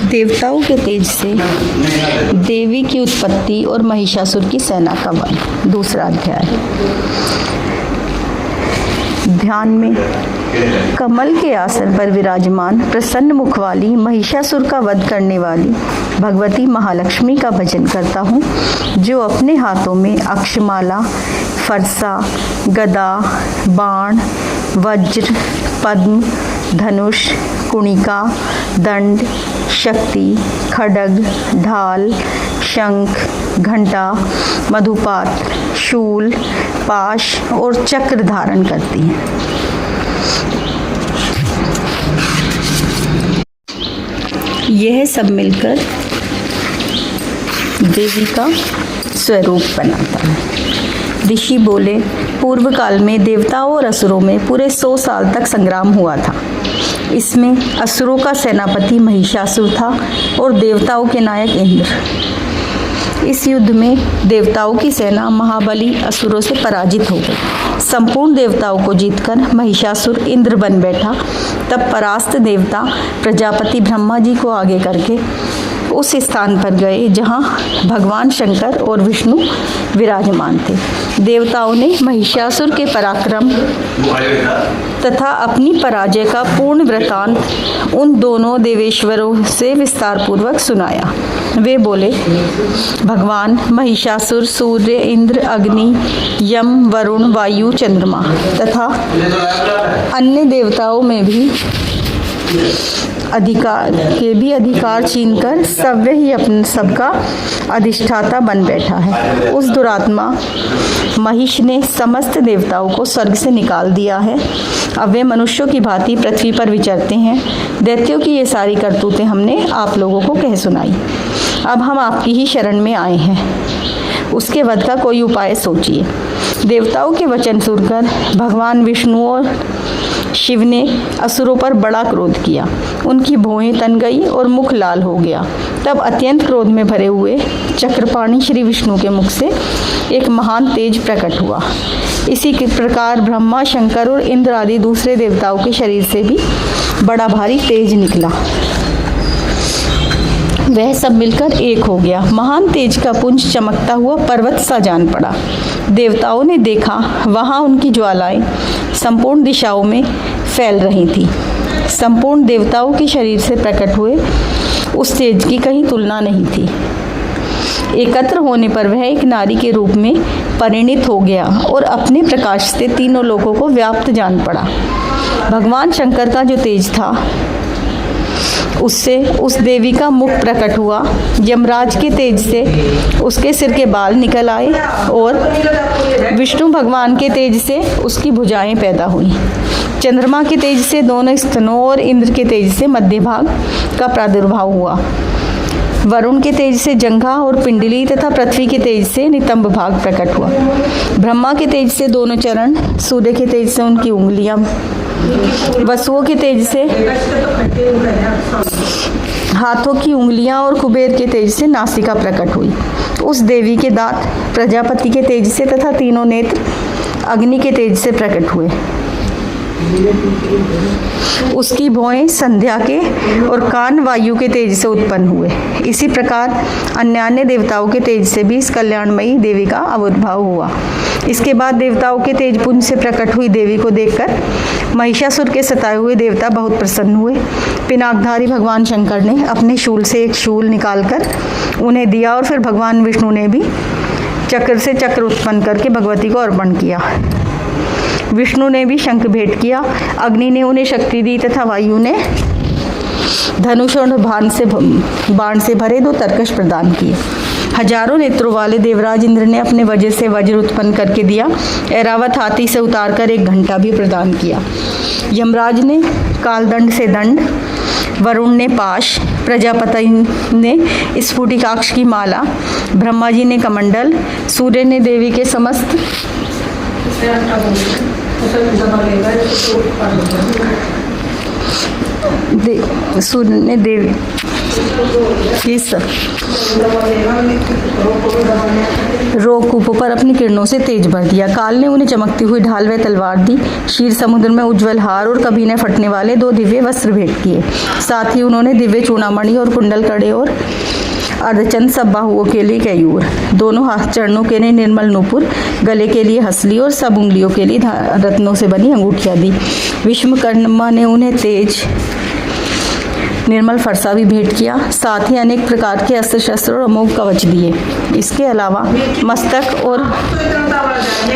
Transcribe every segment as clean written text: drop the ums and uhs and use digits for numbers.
देवताओं के तेज से देवी की उत्पत्ति और महिषासुर की सेना का वध। दूसरा अध्याय। ध्यान में कमल के आसन पर विराजमान प्रसन्न मुख वाली महिषासुर का वध करने वाली भगवती महालक्ष्मी का भजन करता हूँ, जो अपने हाथों में अक्षमाला, फरसा, गदा, बाण, वज्र, पद्म, धनुष, कुणिका, दंड, शक्ति, खड्ग, ढाल, शंख, घंटा, मधुपात, शूल, पाश और चक्र धारण करती हैं। यह सब मिलकर देवी का स्वरूप बनाता है। ऋषि बोले, पूर्व काल में देवताओं और असुरों में पूरे 100 साल तक संग्राम हुआ था। इसमें असुरों का सेनापति महिषासुर था और देवताओं के नायक इंद्र। इस युद्ध में देवताओं की सेना महाबली असुरों से पराजित हो गई। संपूर्ण देवताओं को जीतकर महिषासुर इंद्र बन बैठा। तब परास्त देवता प्रजापति ब्रह्मा जी को आगे करके उस स्थान पर गए जहां भगवान शंकर और विष्णु विराजमान थे। देवताओं ने महिषासुर के पराक्रम तथा अपनी पराजय का पूर्ण वृतांत उन दोनों देवेश्वरों से विस्तार पूर्वक सुनाया। वे बोले, भगवान महिषासुर सूर्य, इंद्र, अग्नि, यम, वरुण, वायु, चंद्रमा तथा अन्य देवताओं में भी अधिकार छीनकर सव्य ही अपने सबका अधिष्ठाता बन बैठा है। उस दुरात्मा महिष ने समस्त देवताओं को स्वर्ग से निकाल दिया है। अब वे मनुष्यों की भांति पृथ्वी पर विचरते हैं। दैत्यों की ये सारी करतूतें हमने आप लोगों को कह सुनाई। अब हम आपकी ही शरण में आए हैं। उसके वध का कोई उपाय सोचिए। देवताओं के वचन सुनकर भगवान विष्णु और शिव ने असुरों पर बड़ा क्रोध किया। उनकी भौहें तन गई और मुख लाल हो गया। तब अत्यंत क्रोध में भरे हुए चक्रपाणी श्री विष्णु के मुख से एक महान तेज प्रकट हुआ। इसी के प्रकार ब्रह्मा, शंकर और इंद्र आदि दूसरे देवताओं के शरीर से भी बड़ा भारी तेज निकला। वह सब मिलकर एक हो गया। महान तेज का पुंज चमकता हुआ पर्वत सा जान पड़ा। देवताओं ने देखा, वहां उनकी ज्वालाएं संपूर्ण दिशाओं में फैल रही थी। संपूर्ण देवताओं के शरीर से प्रकट हुए उस तेज की कहीं तुलना नहीं थी। एकत्र होने पर वह एक नारी के रूप में परिणित हो गया और अपने प्रकाश से तीनों लोगों को व्याप्त जान पड़ा। भगवान शंकर का जो तेज था, उससे उस देवी का मुख प्रकट हुआ। यमराज के तेज से उसके सिर के बाल निकल आए और विष्णु भगवान के तेज से उसकी भुजाएं पैदा हुई। चंद्रमा के तेज से दोनों स्तनों और इंद्र के तेज से मध्य भाग का प्रादुर्भाव हुआ। वरुण के तेज से जंघा और पिंडली तथा पृथ्वी के तेज से नितंब भाग प्रकट हुआ। ब्रह्मा के तेज से दोनों चरण, सूर्य के तेज से उनकी उंगलियां, वसुओं के तेज से हाथों की उंगलियां और कुबेर के तेज से नासिका प्रकट हुई। उस देवी के दांत प्रजापति के तेज से तथा तीनों नेत्र अग्नि के तेज से प्रकट हुए। उसकी भौहें संध्या के और कान वायु के तेज से उत्पन्न हुए। इसी प्रकार अन्य देवताओं के तेज से भी इस कल्याणमयी देवी का आविर्भाव हुआ। इसके बाद देवताओं के तेज पुंज से प्रकट हुई देवी को देखकर महिषासुर के सताए हुए देवता बहुत प्रसन्न हुए। पिनाकधारी भगवान शंकर ने अपने शूल से एक शूल निकालकर उन्हें दिया और फिर भगवान विष्णु ने भी चक्र से चक्र उत्पन्न करके भगवती को अर्पण किया। विष्णु ने भी शंख भेंट किया। अग्नि ने उन्हें शक्ति दी तथा वायु ने धनुष और बाण से भरे 2 तरकश प्रदान किए। हजारों नेत्रों वाले देवराज इंद्र ने अपने वज्र से वज्र उत्पन्न करके दिया। ऐरावत हाथी से उतारकर एक घंटा भी प्रदान किया। यमराज ने कालदंड से दंड, वरुण ने पाश, प्रजापति ने स्फुटिकाक्ष की माला, ब्रह्मा जी ने कमंडल, सूर्य ने देवी के समस्त सूर्य ने देवी इस रोग कूपों पर अपनी किरणों से तेज भर दिया। काल ने उन्हें चमकती हुई ढाल व तलवार दी, क्षीर समुद्र में उज्ज्वल हार और कभी न फटने वाले 2 दिव्य वस्त्र भेंट किए। साथ ही उन्होंने दिव्य चूड़ामणि और कुंडल कड़े और अर्धचंद सब बाहुओं के लिए कैयूर, दोनों हाथ चरणों के लिए निर्मल नूपुर, गले के लिए हसली और सब उंगलियों के लिए रत्नों से बनी अंगूठियां दी। विश्वकर्मा ने उन्हें तेज निर्मल फरसा भी भेंट किया। साथ ही अनेक प्रकार के अस्त्र शस्त्र और अमोघ कवच दिए। इसके अलावा मस्तक और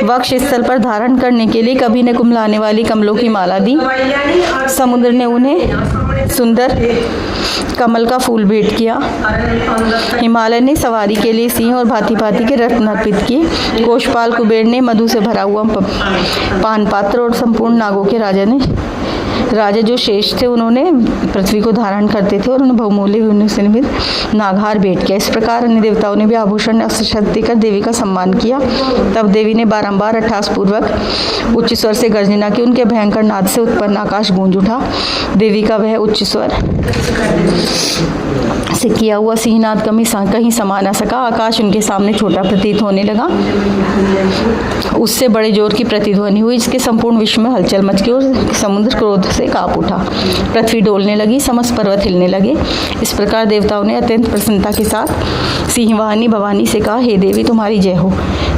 वक्ष स्थल पर धारण करने के लिए कभी न कुम्हलाने वाली कमलों की माला दी। समुद्र ने उन्हें सुंदर कमल का फूल भेंट किया। हिमालय ने सवारी के लिए सिंह और भांति भांति के रत्न अर्पित किए। कोषपाल कुबेर ने मधु से भरा हुआ पान पात्र और संपूर्ण नागों के राजा जो शेष थे उन्होंने पृथ्वी को धारण करते थे और उन्हें बहुमूल्य से निर्मित नागहार भेंट किया। इस प्रकार अन्य देवताओं ने भी आभूषण अस्त्र शस्त्र देकर देवी का सम्मान किया। तब देवी ने बारंबार अट्टहासपूर्वक उच्च स्वर से गर्जना की। उनके भयंकर नाद से उत्पन्न आकाश गूंज उठा। देवी का वह उच्च स्वर से किया हुआ सिंहनाद कहीं समा न सका। आकाश उनके सामने छोटा प्रतीत होने लगा। उससे बड़े जोर की प्रतिध्वनि हुई, जिसके संपूर्ण विश्व में हलचल मच गई और समुद्र क्रोध से कांप उठा। पृथ्वी डोलने लगी, समस्त पर्वत हिलने लगे। इस प्रकार देवताओं ने अत्यंत प्रसन्नता के साथ सिंहवाहिनी भवानी से कहा, हे देवी तुम्हारी जय हो।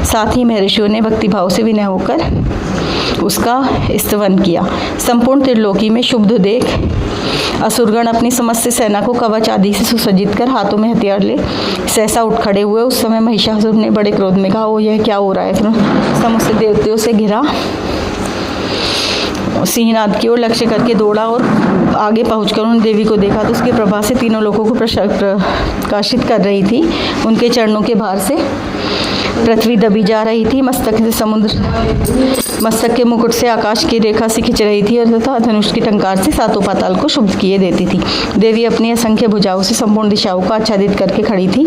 साथ ही महर्षियों ने भक्तिभाव से विनय होकर उसका स्तवन किया। संपूर्ण त्रिलोकी में शुभ देख असुरगण अपनी समस्त सेना को कवच आदि से सुसज्जित कर हाथों में हथियार ले सहसा उठ खड़े हुए। उस समय महिषासुर ने बड़े क्रोध में कहा, ओ यह क्या हो रहा है। फिर समस्त देवताओं से घिरा सिंहनाद की ओर लक्ष्य करके दौड़ा और आगे पहुंचकर उन्होंने देवी को देखा तो उसके प्रभा से तीनों लोगों को प्रकाशित कर रही थी। उनके चरणों के भार से पृथ्वी दबी जा रही थी। मस्तक के मुकुट से आकाश की रेखा से खिंच रही थी और तथा धनुष की टंकार से सातों पाताल को शुद्ध किए देती थी। देवी अपनी असंख्य भुजाओं से संपूर्ण दिशाओं को आच्छादित करके खड़ी थी।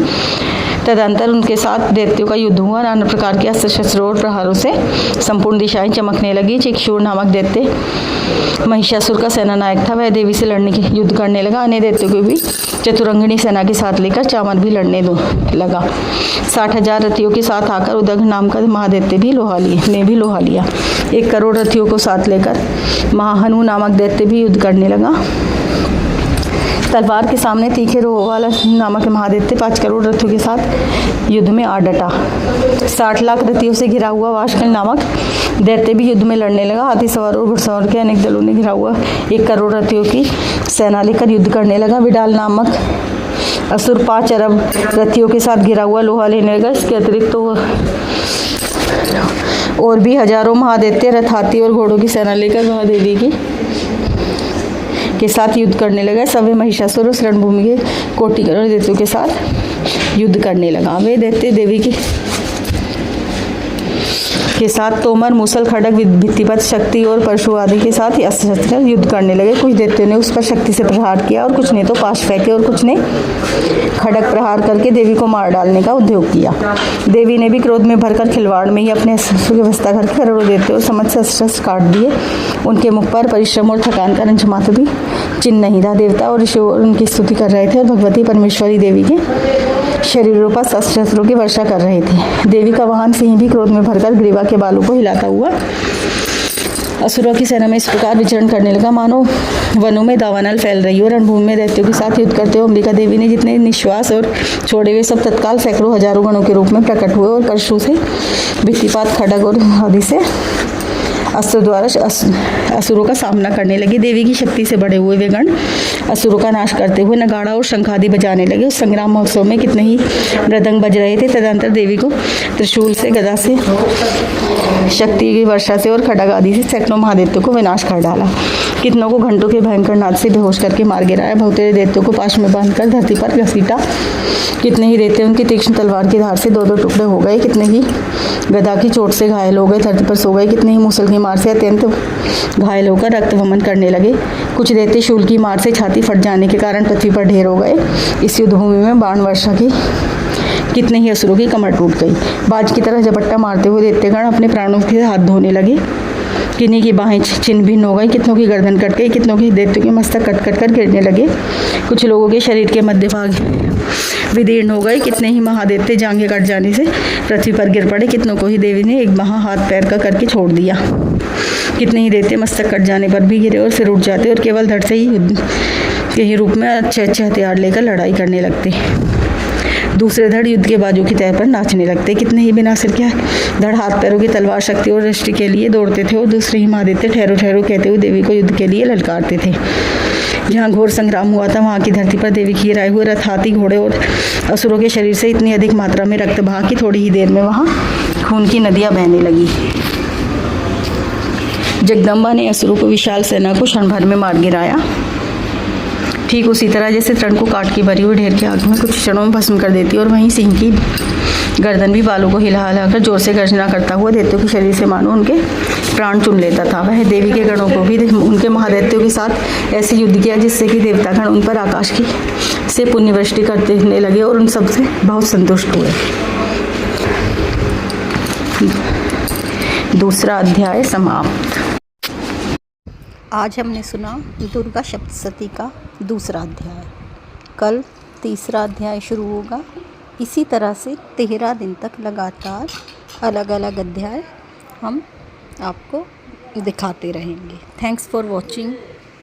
तदंतर उनके साथ दैत्यों का युद्ध हुआ। नाना प्रकार के अस्त्र शस्त्रों और प्रहारों से संपूर्ण दिशाएं चमकने लगी। चिक्षुर नामक दैत्य महिषासुर का सेनानायक था, वह देवी से लड़ने के युद्ध करने लगा। अन्य दैत्यों को भी चतुरंगिणी सेना के साथ लेकर चामर भी लड़ने लगा। 60,000 रथियों के साथ आकर उदग्र नाम का महादैत्य भी लोहा लिया। 1 करोड़ रथियों को साथ लेकर महाहनु नामक दैत्य भी युद्ध करने लगा। तलवार के सामने तीखे रोह वाला नामक महादैत्य 5 करोड़ रथियों के साथ युद्ध में आ डटा। 60 लाख रथियों से घिरा हुआ वाशकल नामक दैत्य भी युद्ध में लड़ने लगा। हाथी सवार और घुड़सवार के अनेक दलों ने घिरा हुआ 1 करोड़ रथियों की सेना लेकर युद्ध करने लगा। विडाल नामक असुर 5 अरब रथियों के साथ घिरा हुआ लोहा लेने लगा। इसके अतिरिक्त तो और भी हजारों महादैत्य रथ, हाथी और घोड़ों की सेना लेकर महादेवी के साथ युद्ध करने लगा। सभी महिषासुर उस रणभूमि के कोटि करोड़ दैत्यों के साथ युद्ध करने लगा। वे दैत्य देवी के साथ तोमर, मूसल, खड़ग, भित्तिपथ, शक्ति और परशु आदि के साथ अस्त्र शस्त्र युद्ध करने लगे। कुछ दैत्यों ने उस पर शक्ति से प्रहार किया और कुछ ने तो पाश फेंके और कुछ ने खड़ग प्रहार करके देवी को मार डालने का उद्योग किया। देवी ने भी क्रोध में भरकर खिलवाड़ में ही अपने अस्त्र की व्यवस्था करके करोड़ों दैत्यों और समस्त शस्त्र काट दिए। उनके मुख पर परिश्रम और थकान का अंश मात्र भी चिन्ह नहीं था। देवता और ऋषि उनकी स्तुति कर रहे थे और भगवती परमेश्वरी देवी के शरीरों पर शस्त्रों की वर्षा कर रहे थे। देवी का वाहन सिंह भी क्रोध में भरकर ग्रीवा के बालों को हिलाता हुआ असुरों की सेना में इस प्रकार विचरण करने लगा मानो वनों में दावानल फैल रही हो। रणभूमि में दैत्यों के साथ युद्ध करते हुए अंबिका देवी ने जितने निश्वास और छोड़े हुए सब तत्काल सैकड़ों हजारों गणों के रूप में प्रकट हुए और परशु से, भित्तिपात, खड़ग और आदि से अस्त्र द्वारा असुरों का सामना करने लगे। देवी की शक्ति से बढ़े हुए वे गण असुरों का नाश करते हुए नगाड़ा और शंख आदि बजाने लगे। उस संग्राम महोत्सव में कितने ही मृदंग बज रहे थे। तदंतर देवी को त्रिशूल से, गदा से, शक्ति की वर्षा से और खड़ग आदि से सैकड़ों महादैत्यों को विनाश कर डाला। कितनों को घंटों के भयंकर नाद से बेहोश करके मार गिराया। बहुतेरे दैत्यों को पाश में बांधकर धरती पर घसीटा। कितने ही दैत्य उनकी तीक्ष्ण तलवार की धार से 2-2 टुकड़े हो गए। कितने ही गदा की चोट से घायल हो गए, धरती पर सो गए। कितने ही मूसल की मार से अत्यंत घायल होकर रक्त वमन करने लगे। कुछ दैत्य शूल की मार से छाती फट जाने के कारण पृथ्वी पर ढेर हो गए। इस युद्ध भूमि में बाण वर्षा की कितने ही असुरों की कमर टूट गई। बाज की तरह झपट्टा मारते हुए दैत्यगण अपने प्राणों के हाथ धोने लगे। किन्हीं की बाहें छिन्न भिन्न हो गई, कितनों की गर्दन कट गई, कितनों की दैत्यों के मस्तक कट कट कर गिरने लगे। कुछ लोगों के शरीर के मध्य भाग विदीर्ण हो गए, कितने ही महादैत्य जांघें कट जाने से पृथ्वी पर गिर पड़े, कितनों को ही देवी ने एक महा हाथ पैर का करके छोड़ दिया। कितने ही दैत्य मस्तक कट जाने पर भी गिरे और फिर उठ जाते और केवल धड़ से ही युद्ध के ही रूप में अच्छे अच्छे हथियार लेकर लड़ाई करने लगते। दूसरे धड़ युद्ध के बाजू की तह पर नाचने लगते। कितने ही बिना सिर के धड़ हाथ पैरों की तलवार शक्ति और दृष्टि के लिए दौड़ते थे और दूसरे ही महादैत्य ठहरो ठहरो कहते हुए देवी को युद्ध के लिए ललकारते थे। जहाँ घोर संग्राम हुआ था वहाँ की धरती पर देवी की गिराए हुए रथ, हाथी, घोड़े और असुरों के शरीर से इतनी अधिक मात्रा में रक्त बहा कि थोड़ी ही देर में वहाँ खून की नदियाँ बहने लगी। जगदम्बा ने असुरों को विशाल सेना को क्षण भर में मार गिराया। ठीक उसी तरह जैसे तृण को काट की भरी हुई ढेर की आग में कुछ क्षणों में भस्म कर देती और वहीं सिंह की गर्दन भी बालों को हिला हिला कर जोर से गर्जना करता हुआ दैत्यों के शरीर से मानो उनके प्राण चुन लेता था। वह देवी के गणों को भी उनके महादैत्यों के साथ ऐसे युद्ध किया जिससे कि देवतागण उन पर आकाश की से पुण्यवृष्टि करने लगे और उन सबसे बहुत संतुष्ट हुए। दूसरा अध्याय समाप्त। आज हमने सुना दुर्गा सप्तशती का दूसरा अध्याय। कल तीसरा अध्याय शुरू होगा। इसी तरह से 13 दिन तक लगातार अलग अलग अध्याय हम आपको दिखाते रहेंगे। Thanks for watching.